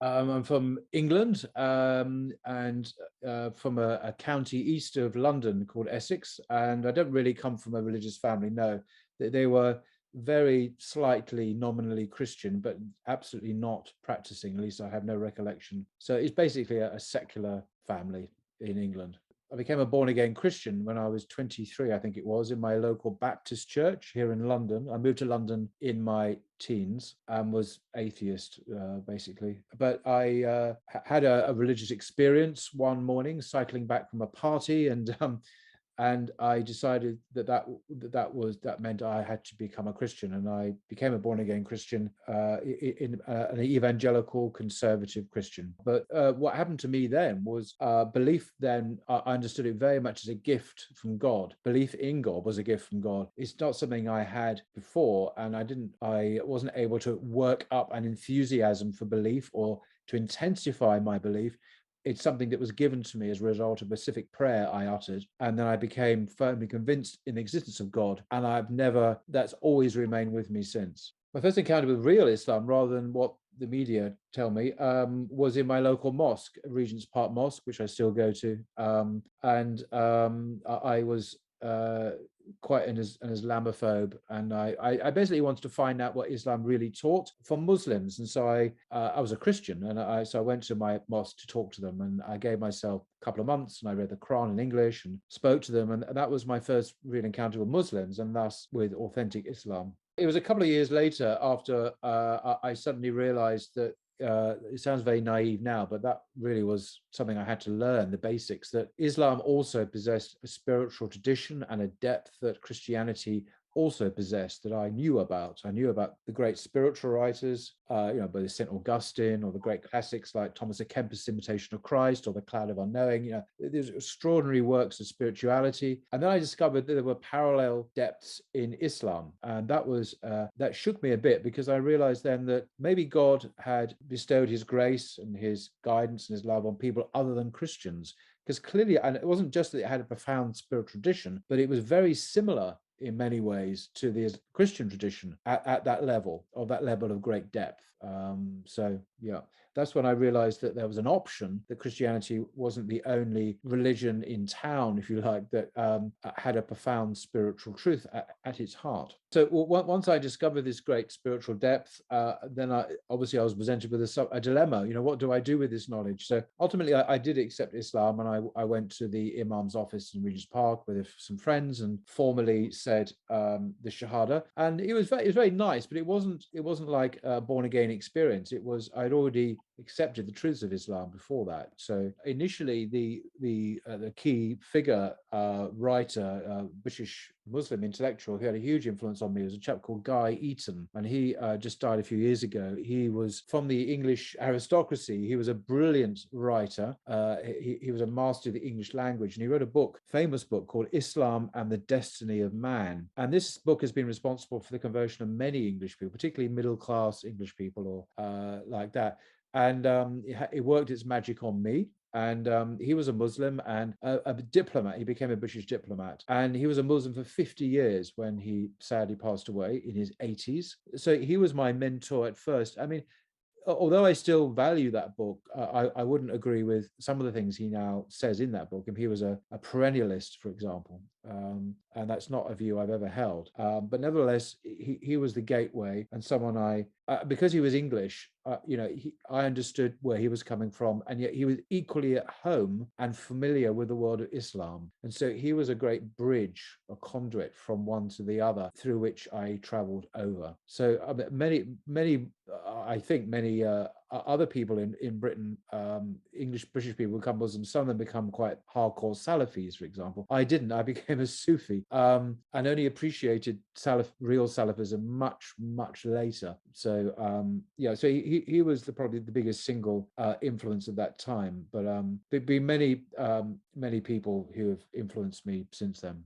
I'm from England, and from a county east of London called Essex. And I don't really come from a religious family. No, they were very slightly nominally Christian, but absolutely not practicing. At least I have no recollection. So it's basically a secular family in England. I became a born again Christian when I was 23, I think it was, in my local Baptist church here in London. I moved to London in my teens and was atheist, basically. But I had a religious experience one morning cycling back from a party, and I decided that meant I had to become a Christian, and I became a born again Christian, in an evangelical conservative Christian. But what happened to me then was belief. Then I understood it very much as a gift from God. Belief in God was a gift from God. It's not something I had before, and I wasn't able to work up an enthusiasm for belief or to intensify my belief. It's something that was given to me as a result of a specific prayer I uttered. And then I became firmly convinced in the existence of God. And that's always remained with me since. My first encounter with real Islam, rather than what the media tell me, was in my local mosque, Regent's Park Mosque, which I still go to. I was quite an Islamophobe, and I basically wanted to find out what Islam really taught from Muslims. And so I was a Christian, and I went to my mosque to talk to them, and I gave myself a couple of months, and I read the Quran in English and spoke to them, and that was my first real encounter with Muslims, and thus with authentic Islam. It was a couple of years later after I suddenly realized that it sounds very naive now, but that really was something I had to learn, the basics, that Islam also possessed a spiritual tradition and a depth that Christianity also possessed that I knew about. I knew about the great spiritual writers, by St. Augustine, or the great classics like Thomas à Kempis' Imitation of Christ, or The Cloud of Unknowing. There's extraordinary works of spirituality. And then I discovered that there were parallel depths in Islam. And that shook me a bit, because I realized then that maybe God had bestowed his grace and his guidance and his love on people other than Christians. Because clearly, and it wasn't just that it had a profound spiritual tradition, but it was very similar in many ways to the Christian tradition at that level of great depth. So yeah, that's when I realized that there was an option, that Christianity wasn't the only religion in town, if you like, that had a profound spiritual truth at its heart. So once I discovered this great spiritual depth, then I was presented with a dilemma. What do I do with this knowledge? So ultimately, I did accept Islam, and I went to the Imam's office in Regent's Park with some friends and formally said the Shahada. And it was very nice, but it wasn't like a born again experience. I'd already accepted the truths of Islam before that. So initially, the key figure, writer, British Muslim intellectual who had a huge influence on me was a chap called Guy Eaton, and he just died a few years ago. He was from the English aristocracy. He was a brilliant writer. He was a master of the English language, and he wrote a famous book called Islam and the Destiny of Man. And this book has been responsible for the conversion of many English people, particularly middle-class English people, or like that. And it worked its magic on me. And he was a Muslim and a diplomat. He became a British diplomat, and he was a Muslim for 50 years when he sadly passed away in his 80s. So he was my mentor at first. I mean, although I still value that book, I wouldn't agree with some of the things he now says in that book. And he was a perennialist, for example, and that's not a view I've ever held. But nevertheless, he was the gateway, and someone because he was English, I understood where he was coming from, and yet he was equally at home and familiar with the world of Islam. And so he was a great bridge, a conduit from one to the other, through which I traveled over. So I think many other people in Britain, British people, become Muslims. Some of them become quite hardcore Salafis, for example. I didn't. I became a Sufi, and only appreciated real Salafism much, much later. So so he was probably the biggest single influence at that time. But there've been many people who have influenced me since then.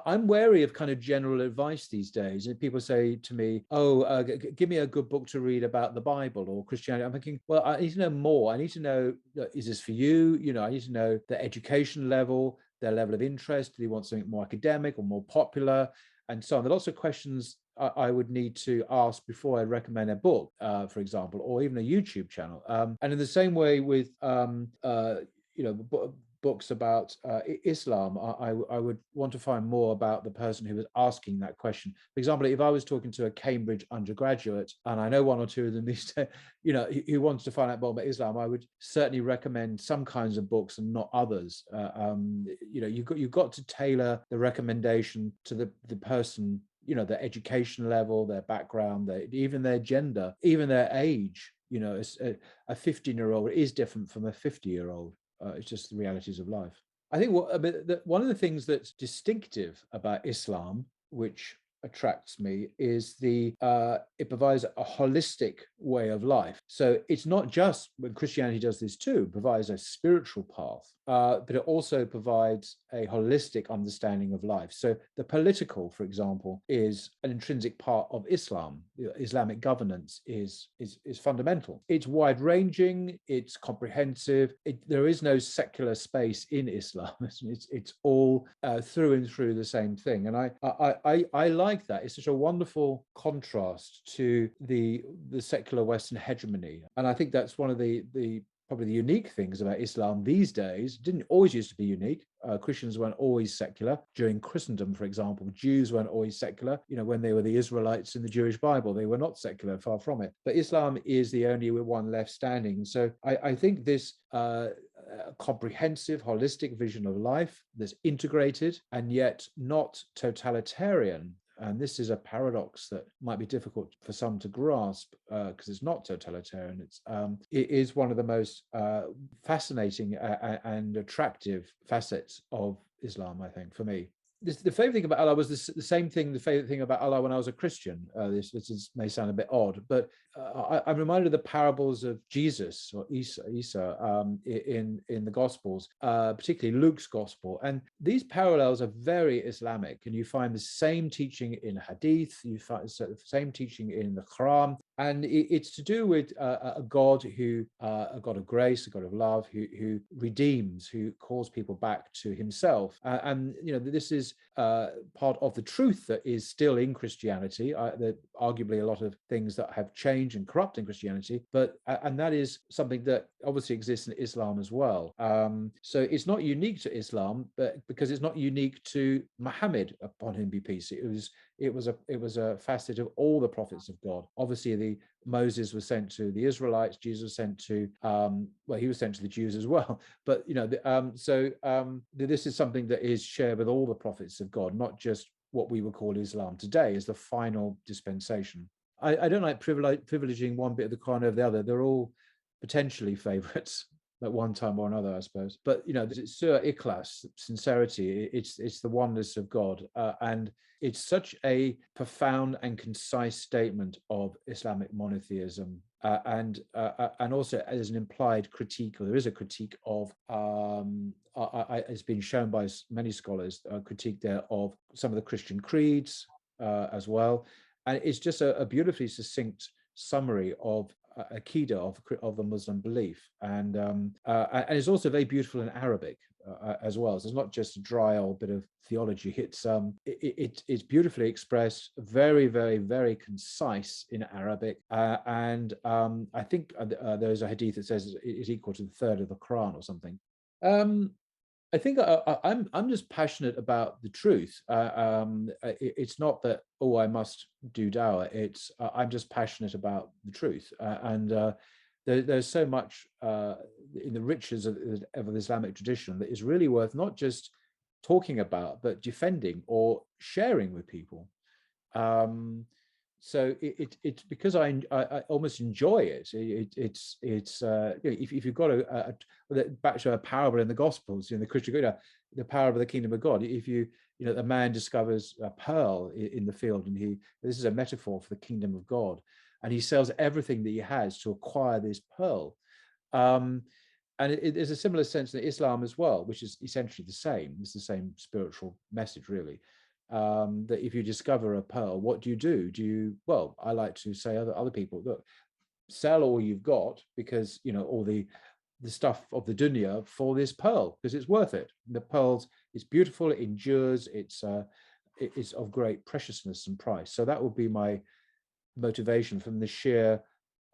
I'm wary of kind of general advice these days. And people say to me, "Oh, give me a good book to read about the Bible or Christianity." I'm thinking, well, I need to know more. I need to know, is this for you? I need to know their education level, their level of interest. Do they want something more academic or more popular? And so on. There are lots of questions I would need to ask before I recommend a book, for example, or even a YouTube channel. And in the same way with you know, books about Islam, I would want to find more about the person who was asking that question. For example, if I was talking to a Cambridge undergraduate, and I know one or two of them these days, you know, who wants to find out more about Islam, I would certainly recommend some kinds of books and not others. You know, you've got to tailor the recommendation to the person, you know, their education level, their background, even their gender, even their age. You know, a 15-year-old is different from a 50-year-old. It's just the realities of life. I think one of the things that's distinctive about Islam, which attracts me, is it provides a holistic way of life. So it's not just, when Christianity does this too, provides a spiritual path, but it also provides a holistic understanding of life. So the political, for example, is an intrinsic part of Islam. Islamic governance is fundamental. It's wide-ranging, it's comprehensive. There is no secular space in Islam. It's all through and through the same thing. And I like that. It's such a wonderful contrast to the secular Western hegemony. And I think that's one of the probably the unique things about Islam these days. It didn't always used to be unique. Christians weren't always secular. During Christendom, for example, Jews weren't always secular. You know, when they were the Israelites in the Jewish Bible, they were not secular, far from it. But Islam is the only one left standing. So I think this comprehensive, holistic vision of life that's integrated and yet not totalitarian. And this is a paradox that might be difficult for some to grasp because it's not totalitarian. It is one of the most fascinating and attractive facets of Islam, I think, for me. The favorite thing about Allah was the same thing. The favorite thing about Allah when I was a Christian. This may sound a bit odd, but I'm reminded of the parables of Jesus or Isa in the Gospels, particularly Luke's Gospel. And these parallels are very Islamic, and you find the same teaching in Hadith. You find the same teaching in the Quran. And it's to do with a God a God of grace, a God of love, who redeems, who calls people back to himself. And you know, this is part of the truth that is still in Christianity. There are arguably a lot of things that have changed and corrupt in Christianity, but and that is something that obviously exists in Islam as well. So it's not unique to Islam, but because it's not unique to Muhammad, upon whom be peace. It was a facet of all the prophets of God. Obviously, Moses was sent to the Israelites. Jesus was sent to he was sent to the Jews as well. But you know, this is something that is shared with all the prophets of God, not just what we would call Islam today as the final dispensation. I don't like privileging one bit of the Quran over the other. They're all potentially favorites at one time or another, I suppose. But you know, it's Surah Ikhlas, sincerity. It's the oneness of God, and it's such a profound and concise statement of Islamic monotheism, and also as an implied critique, or there is a critique of. It's been shown by many scholars, a critique there of some of the Christian creeds as well, and it's just a beautifully succinct summary of Aqidah of the Muslim belief, and it's also very beautiful in Arabic as well. So it's not just a dry old bit of theology. It's beautifully expressed, very, very, very concise in Arabic, and I think there's a hadith that says it's equal to the third of the Quran or something. I think I'm just passionate about the truth. It's not that, oh, I must do dawah. It's I'm just passionate about the truth, and there's so much in the riches of the Islamic tradition that is really worth not just talking about, but defending or sharing with people. So it's because I almost enjoy it. It's if you've got back to a parable in the Gospels, in the Christian, the parable of the kingdom of God. If a man discovers a pearl in the field, and this is a metaphor for the kingdom of God, and he sells everything that he has to acquire this pearl. And there's a similar sense in Islam as well, which is essentially the same. It's the same spiritual message, really. That if you discover a pearl, what do? Well, I like to say other people, look, sell all you've got, because all the stuff of the dunya for this pearl, because it's worth it. The pearls, it's beautiful, it endures, it's is of great preciousness and price. So that would be my motivation, from the sheer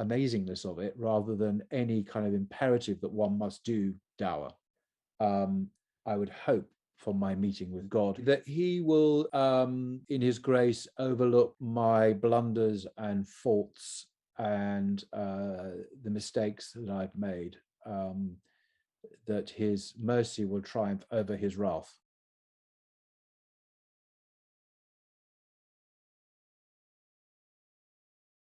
amazingness of it, rather than any kind of imperative that one must do dawah. I would hope from my meeting with God that He will, in His grace, overlook my blunders and faults and the mistakes that I've made. That His mercy will triumph over His wrath.